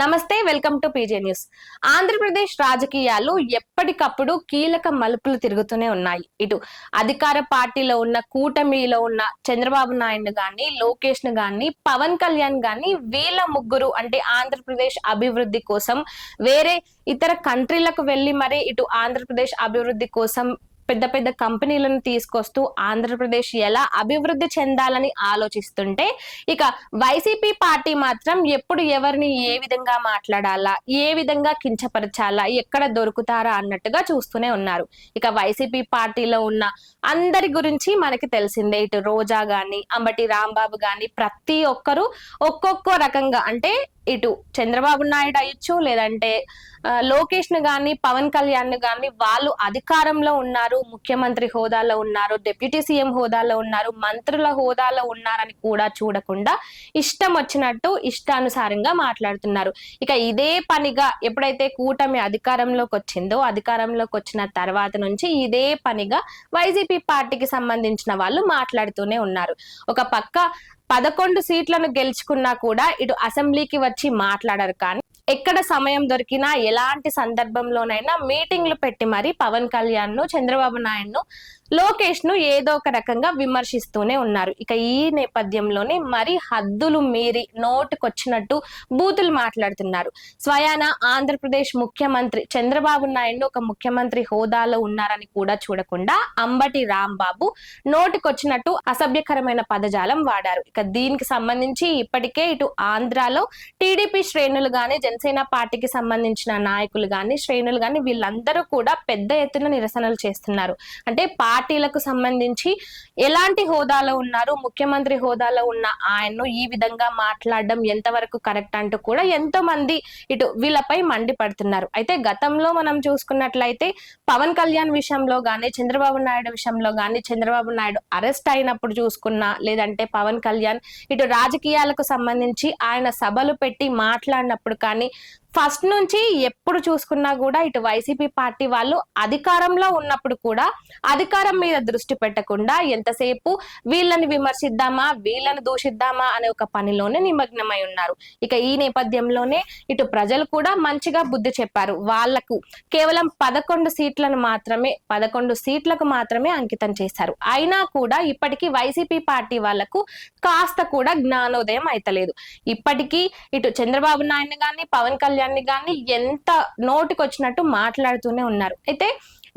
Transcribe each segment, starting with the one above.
నమస్తే, welcome to PJ news. Andhra Pradesh రాజకీయాలు ఎప్పటికప్పుడు కీలక మలుపులు తిరుగుతూనే ఉన్నాయి. ఇటు అధికార పార్టీలో ఉన్న కూటమిలో ఉన్న చంద్రబాబు నాయుడు గాని, లోకేష్ ను గాని, పవన్ కళ్యాణ్ గాని వీళ్ళ ముగ్గురు అంటే ఆంధ్రప్రదేశ్ అభివృద్ధి కోసం వేరే ఇతర కంట్రీలకు వెళ్లి మరి ఇటు ఆంధ్రప్రదేశ్ అభివృద్ధి కోసం పెద్ద పెద్ద కంపెనీలను తీసుకొస్తూ ఆంధ్రప్రదేశ్ ఎలా అభివృద్ధి చెందాలని ఆలోచిస్తుంటే, ఇక వైసీపీ పార్టీ మాత్రం ఎప్పుడు ఎవరిని ఏ విధంగా మాట్లాడాలా, ఏ విధంగా కించపరచాలా, ఎక్కడ దొరుకుతారా అన్నట్టుగా చూస్తూనే ఉన్నారు. ఇక వైసీపీ పార్టీలో ఉన్న అందరి గురించి మనకి తెలిసిందే. ఇటు రోజా గాని, అంబటి రాంబాబు గాని ప్రతి ఒక్కరు ఒక్కొక్క రకంగా అంటే ఇటు చంద్రబాబు నాయుడు అయ్యొచ్చు, లేదంటే లోకేష్ ను గాని, పవన్ కళ్యాణ్ ను గాని వాళ్ళు అధికారంలో ఉన్నారు, ముఖ్యమంత్రి హోదాలో ఉన్నారు, డిప్యూటీ సీఎం హోదాలో ఉన్నారు, మంత్రుల హోదాలో ఉన్నారని కూడా చూడకుండా ఇష్టం వచ్చినట్టు ఇష్టానుసారంగా మాట్లాడుతున్నారు. ఇక ఇదే పనిగా ఎప్పుడైతే కూటమి అధికారంలోకి వచ్చిందో, అధికారంలోకి వచ్చిన తర్వాత నుంచి ఇదే పనిగా వైసీపీ పార్టీకి సంబంధించిన వాళ్ళు మాట్లాడుతూనే ఉన్నారు. ఒక పక్క 11 సీట్లను గెలుచుకున్నా కూడా ఇటు అసెంబ్లీకి వచ్చి మాట్లాడరు. కానీ ఎక్కడ సమయం దొరికినా ఎలాంటి సందర్భంలోనైనా మీటింగ్లు పెట్టి మరి పవన్ కళ్యాణ్ ను, చంద్రబాబు నాయుడు ను, లోకేష్ ను ఏదో ఒక రకంగా విమర్శిస్తూనే ఉన్నారు. ఇక ఈ నేపథ్యంలోనే మరి హద్దులు మీరి నోటుకొచ్చినట్టు బూతులు మాట్లాడుతున్నారు. స్వయాన ఆంధ్రప్రదేశ్ ముఖ్యమంత్రి చంద్రబాబు నాయుడు ఒక ముఖ్యమంత్రి హోదాలో ఉన్నారని కూడా చూడకుండా అంబటి రాంబాబు నోటికొచ్చినట్టు అసభ్యకరమైన పదజాలం వాడారు. ఇక దీనికి సంబంధించి ఇప్పటికే ఇటు ఆంధ్రాలో టీడీపీ శ్రేణులు గాని, జనసేన పార్టీకి సంబంధించిన నాయకులు గాని, శ్రేణులు గాని వీళ్ళందరూ కూడా పెద్ద ఎత్తున నిరసనలు చేస్తున్నారు. అంటే పార్టీలకు సంబంధించి ఎలాంటి హోదాలో ఉన్నారు, ముఖ్యమంత్రి హోదాలో ఉన్న ఆయన్ను ఈ విధంగా మాట్లాడడం ఎంతవరకు కరెక్ట్ అంటూ కూడా ఎంతో మంది ఇటు వీళ్ళపై మండిపడుతున్నారు. అయితే గతంలో మనం చూసుకున్నట్లయితే పవన్ కళ్యాణ్ విషయంలో గానీ, చంద్రబాబు నాయుడు విషయంలో గానీ, చంద్రబాబు నాయుడు అరెస్ట్ అయినప్పుడు చూసుకున్నా, లేదంటే పవన్ కళ్యాణ్ ఇటు రాజకీయాలకు సంబంధించి ఆయన సభలు పెట్టి మాట్లాడినప్పుడు కానీ ఫస్ట్ నుంచి ఎప్పుడు చూసుకున్నా కూడా ఇటు వైసీపీ పార్టీ వాళ్ళు అధికారంలో ఉన్నప్పుడు కూడా అధికారం మీద దృష్టి పెట్టకుండా ఎంతసేపు వీళ్ళని విమర్శిద్దామా, వీళ్ళని దూషిద్దామా అనే ఒక పనిలోనే నిమగ్నమై ఉన్నారు. ఇక ఈ నేపథ్యంలోనే ఇటు ప్రజలు కూడా మంచిగా బుద్ధి చెప్పారు. వాళ్లకు కేవలం 11 సీట్లకు మాత్రమే అంకితం చేశారు. అయినా కూడా ఇప్పటికీ వైసీపీ పార్టీ వాళ్లకు కాస్త కూడా జ్ఞానోదయం అయితలేదు. ఇప్పటికీ ఇటు చంద్రబాబు నాయుడు గాని, పవన్ కళ్యాణ్ గాని ఎంత నోటికొచ్చినట్టు మాట్లాడుతూనే ఉన్నారు. అయితే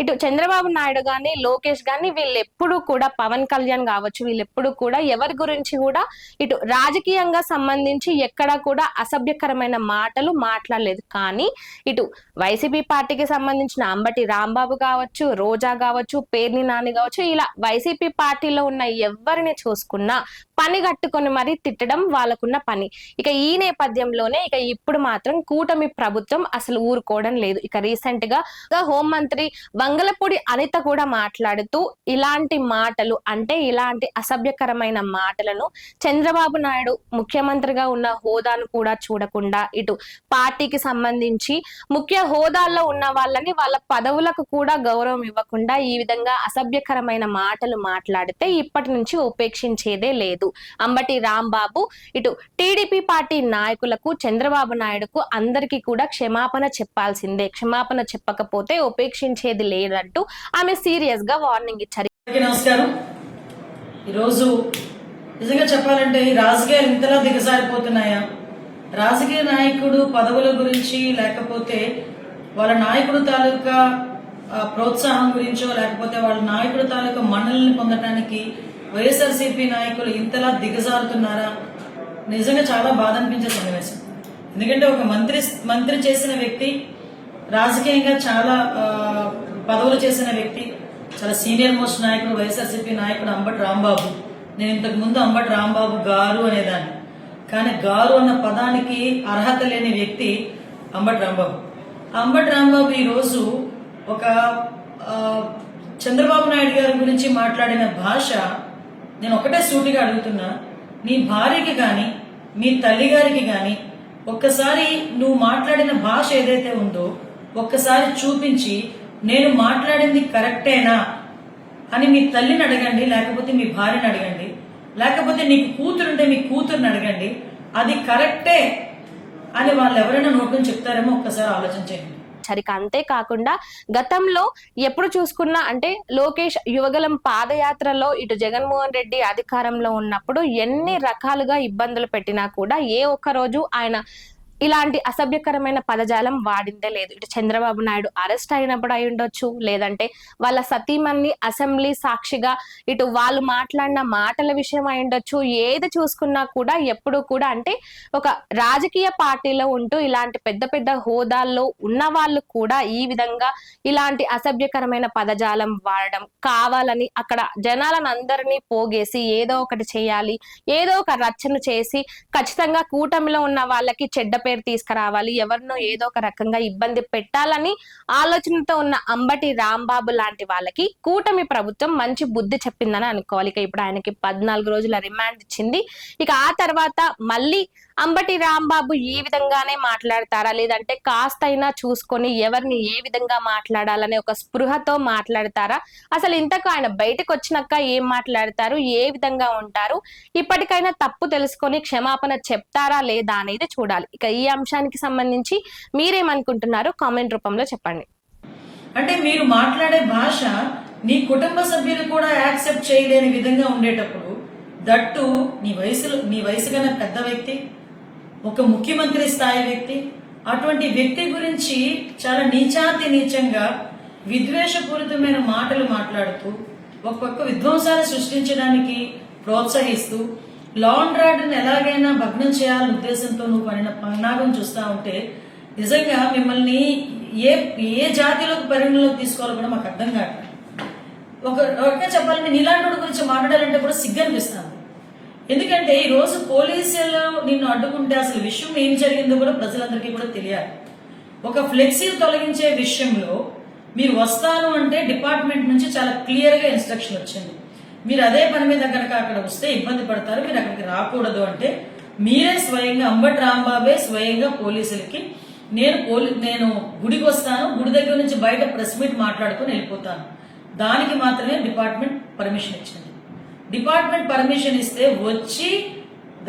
ఇటు చంద్రబాబు నాయుడు గాని, లోకేష్ గాని వీళ్ళెప్పుడు కూడా, పవన్ కళ్యాణ్ కావచ్చు, వీళ్ళెప్పుడు కూడా ఎవరి గురించి కూడా ఇటు రాజకీయంగా సంబంధించి ఎక్కడా కూడా అసభ్యకరమైన మాటలు మాట్లాడలేదు. కానీ ఇటు వైసీపీ పార్టీకి సంబంధించిన అంబటి రాంబాబు కావచ్చు, రోజా కావచ్చు, పేర్ని నాని కావచ్చు, ఇలా వైసీపీ పార్టీలో ఉన్న ఎవరిని చూసుకున్నా పని కట్టుకొని మరి తిట్టడం వాళ్ళకున్న పని. ఇక ఈ నేపథ్యంలోనే ఇక ఇప్పుడు మాత్రం కూటమి ప్రభుత్వం అసలు ఊరుకోవడం లేదు. ఇక రీసెంట్ గా హోంమంత్రి వంగలపూడి అనిత కూడా మాట్లాడుతూ ఇలాంటి మాటలు అంటే ఇలాంటి అసభ్యకరమైన మాటలను చంద్రబాబు నాయుడు ముఖ్యమంత్రిగా ఉన్న హోదాను కూడా చూడకుండా ఇటు పార్టీకి సంబంధించి ముఖ్య హోదాల్లో ఉన్న వాళ్ళని వాళ్ళ పదవులకు కూడా గౌరవం ఇవ్వకుండా ఈ విధంగా అసభ్యకరమైన మాటలు మాట్లాడితే ఇప్పటి నుంచి ఉపేక్షించేదే లేదు. అంబటి రాంబాబు ఇటు టీడీపీ పార్టీ నాయకులకు, చంద్రబాబు నాయుడుకు అందరికీ కూడా క్షమాపణ చెప్పాల్సిందే, క్షమాపణ చెప్పకపోతే ఉపేక్షించేది లేదంటూ ఆమె సీరియస్ గా వార్నింగ్ ఇచ్చారు. నమస్కారం. ఈరోజు నిజంగా చెప్పాలంటే ఈ రాజకీయాలు ఇంతలా దిగజారిపోతున్నాయా? రాజకీయ నాయకుడు పదవుల గురించి, లేకపోతే వాళ్ళ నాయకుడు తాలూకా ప్రోత్సాహం గురించో, లేకపోతే వాళ్ళ నాయకుడు తాలూకా మన్నల్ని పొందడానికి వైఎస్ఆర్సీపీ నాయకులు ఇంతలా దిగజారుతున్నారా? నిజంగా చాలా బాధ అనిపించే సన్నివేశం. ఎందుకంటే ఒక మంత్రి చేసిన వ్యక్తి, రాజకీయంగా చాలా పదవులు చేసిన వ్యక్తి, చాలా సీనియర్ మోస్ట్ నాయకుడు, వైఎస్ఆర్సీపీ నాయకుడు అంబటి రాంబాబు. నేను ఇంతకు ముందు అంబటి రాంబాబు గారు అనేదాన్ని, కానీ గారు అన్న పదానికి అర్హత లేని వ్యక్తి అంబటి రాంబాబు. అంబటి రాంబాబు ఈరోజు ఒక చంద్రబాబు నాయుడు గారి గురించి మాట్లాడిన భాష, నేను ఒకటే సూటిగా అడుగుతున్నా, నీ భార్యకి గాని, మీ తల్లి గారికి గాని ఒక్కసారి నువ్వు మాట్లాడిన భాష ఏదైతే ఉందో ఒక్కసారి చూపించి నేను మాట్లాడింది కరెక్టేనా అని మీ తల్లిని అడగండి, లేకపోతే మీ భార్యని అడగండి, లేకపోతే నీకు కూతురుంటే మీ కూతురుని అడగండి. అది కరెక్టే అని వాళ్ళు ఎవరైనా నోటుని చెప్తారేమో ఒక్కసారి ఆలోచించండి. సరిక అంతేకాకుండా గతంలో ఎప్పుడు చూసుకున్నా అంటే లోకేష్ యువగలం పాదయాత్రలో ఇటు జగన్మోహన్ రెడ్డి అధికారంలో ఉన్నప్పుడు ఎన్ని రకాలుగా ఇబ్బందులు పెట్టినా కూడా ఏ ఒక్క రోజు ఆయన ఇలాంటి అసభ్యకరమైన పదజాలం వాడిందే లేదు. ఇటు చంద్రబాబు నాయుడు అరెస్ట్ అయినప్పుడు అయి ఉండొచ్చు, లేదంటే వాళ్ళ సతీమణి అసెంబ్లీ సాక్షిగా ఇటు వాళ్ళు మాట్లాడిన మాటల విషయం అయి ఉండొచ్చు. ఏది చూసుకున్నా కూడా ఎప్పుడు కూడా అంటే ఒక రాజకీయ పార్టీలో ఉంటూ ఇలాంటి పెద్ద పెద్ద హోదాల్లో ఉన్న వాళ్ళు కూడా ఈ విధంగా ఇలాంటి అసభ్యకరమైన పదజాలం వాడడం, కావాలని అక్కడ జనాలను అందరినీ పోగేసి ఏదో ఒకటి చేయాలి, ఏదో ఒక రచన చేసి ఖచ్చితంగా కూటమిలో ఉన్న వాళ్ళకి చెడ్డ పేరు తీసుకురావాలి, ఎవరినో ఏదో ఒక రకంగా ఇబ్బంది పెట్టాలని ఆలోచనతో ఉన్న అంబటి రాంబాబు లాంటి వాళ్ళకి కూటమి ప్రభుత్వం మంచి బుద్ధి చెప్పిందని అనుకోవాలి. ఇక ఇప్పుడు ఆయనకి 14 రోజుల రిమాండ్ ఇచ్చింది. ఇక ఆ తర్వాత మళ్ళీ అంబటి రాంబాబు ఈ విధంగానే మాట్లాడతారా, లేదంటే కాస్తైనా చూసుకొని ఎవరిని ఏ విధంగా మాట్లాడాలనే ఒక స్పృహతో మాట్లాడతారా, అసలు ఇంతకు ఆయన బయటకు వచ్చినాక ఏం మాట్లాడతారు, ఏ విధంగా ఉంటారు, ఇప్పటికైనా తప్పు తెలుసుకొని క్షమాపణ చెప్తారా లేదా అనేది చూడాలి. ఇక ఈ అంశానికి సంబంధించి మీరేమనుకుంటున్నారో కామెంట్ రూపంలో చెప్పండి. అంటే మీరు మాట్లాడే భాష నీ కుటుంబ సభ్యులు కూడా యాక్సెప్ట్ చేయలేని విధంగా ఉండేటప్పుడు, దట్టు నీ వయసు కన్నా పెద్ద వ్యక్తి, ఒక ముఖ్యమంత్రి స్థాయి వ్యక్తి, అటువంటి వ్యక్తి గురించి చాలా నీచంగా విద్వేషపూరితమైన మాటలు మాట్లాడుతూ ఒక పక్క విధ్వంసాలు సృష్టించడానికి ప్రోత్సహిస్తూ లా అండ్ ఆర్డర్ని ఎలాగైనా భగ్నం చేయాలనే ఉద్దేశంతో నువ్వు పడిన పన్నాగం చూస్తా ఉంటే నిజంగా మిమ్మల్ని ఏ జాతిలోకి పరిగణలోకి తీసుకోవాలో కూడా మాకు అర్థం కాదు. ఒకటే చెప్పాలంటే నీలాంటి గురించి మాట్లాడాలంటే కూడా సిగ్గు అనిపిస్తాను. ఎందుకంటే ఈ రోజు పోలీసులు నిన్ను అడ్డుకుంటే అసలు విషయం ఏం జరిగిందో కూడా ప్రజలందరికీ కూడా తెలియాలి. ఒక ఫ్లెక్సీలు తొలగించే విషయంలో మీరు వస్తాను అంటే డిపార్ట్మెంట్ నుంచి చాలా క్లియర్ గా ఇన్స్ట్రక్షన్ వచ్చింది. మీరు అదే పని మీద కనుక అక్కడ వస్తే ఇబ్బంది పడతారు, మీరు అక్కడికి రాకూడదు అంటే మీరే స్వయంగా అంబటి రాంబాబే స్వయంగా పోలీసులకి నేను గుడికి వస్తాను, గుడి దగ్గర నుంచి బయట ప్రెస్ మీట్ మాట్లాడుకుని వెళ్ళిపోతాను, దానికి మాత్రమే డిపార్ట్మెంట్ పర్మిషన్ ఇచ్చింది. డిపార్ట్మెంట్ పర్మిషన్ ఇస్తే వచ్చి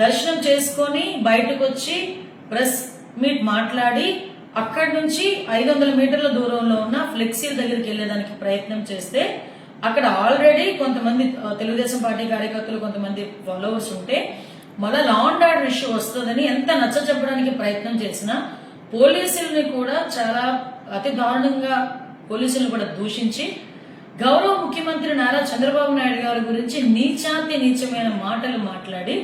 దర్శనం చేసుకొని బయటకు వచ్చి ప్రెస్ మీట్ మాట్లాడి అక్కడి నుంచి 500 మీటర్ల దూరంలో ఉన్న ఫ్లెక్సీల దగ్గరికి వెళ్లేదానికి ప్రయత్నం చేస్తే అక్కడ ఆల్రెడీ కొంతమంది తెలుగుదేశం పార్టీ కార్యకర్తలు కొంతమంది ఫాలోవర్స్ ఉంటే మళ్ళా లా అండ్ ఆర్డర్ ఇష్యూ వస్తుందని ఎంత నచ్చ చెప్పడానికి ప్రయత్నం చేసినా పోలీసుల్ని కూడా చాలా అతి దారుణంగా పోలీసులను కూడా దూషించి గౌరవ ముఖ్యమంత్రి నారా చంద్రబాబు నాయుడు గారి గురించి నీచమైన మాటలు మాట్లాడి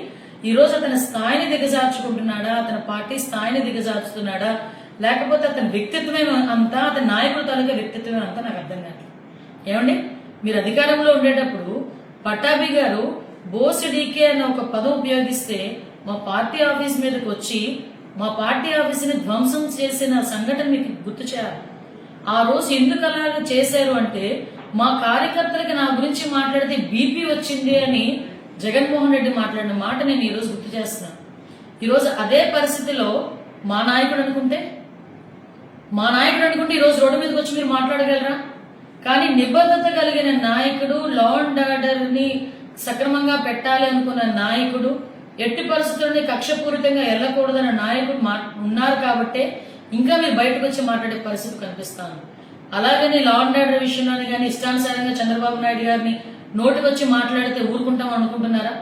ఈ రోజు అతని స్థాయిని దిగజార్చుకుంటున్నాడా, అతని పార్టీ స్థాయిని దిగజార్చుతున్నాడా, లేకపోతే అతని వ్యక్తిత్వమే అంతా, అతని నాయకుల తాలూకా వ్యక్తిత్వమే అంతా నాకు అర్థం కాదు. ఏమండి, మీరు అధికారంలో ఉండేటప్పుడు పట్టాభి గారు బోస్ డీకే అనే ఒక పదం ఉపయోగిస్తే మా పార్టీ ఆఫీస్ మీదకి వచ్చి మా పార్టీ ఆఫీసుని ధ్వంసం చేసిన సంఘటన మీకు గుర్తు చేయాలి. ఆ రోజు ఎందుకు అలాగ చేశారు అంటే మా కార్యకర్తలకి నా గురించి మాట్లాడితే బీపీ వచ్చింది అని జగన్మోహన్ రెడ్డి మాట్లాడిన మాట నేను ఈరోజు గుర్తు చేస్తున్నాను. ఈరోజు అదే పరిస్థితిలో మా నాయకుడు అనుకుంటే ఈరోజు రోడ్డు మీదకి వచ్చి మీరు మాట్లాడగలరా? కానీ నిబద్ధత కలిగిన నాయకుడు, లా అండ్ ఆర్డర్ ని సక్రమంగా పెట్టాలి అనుకున్న నాయకుడు, ఎట్టి పరిస్థితుల్లోనే కక్షపూరితంగా వెళ్ళకూడదన్న నాయకుడు ఉన్నారు కాబట్టే ఇంకా మీరు బయటకు వచ్చి మాట్లాడే పరిస్థితి కనిపిస్తాను. అలాగని లా అండ్ ఆర్డర్ విషయంలోనే కానీ ఇష్టానుసారంగా చంద్రబాబు నాయుడు గారిని నోటికి వచ్చి మాట్లాడితే ఊరుకుంటాం అనుకుంటున్నారా?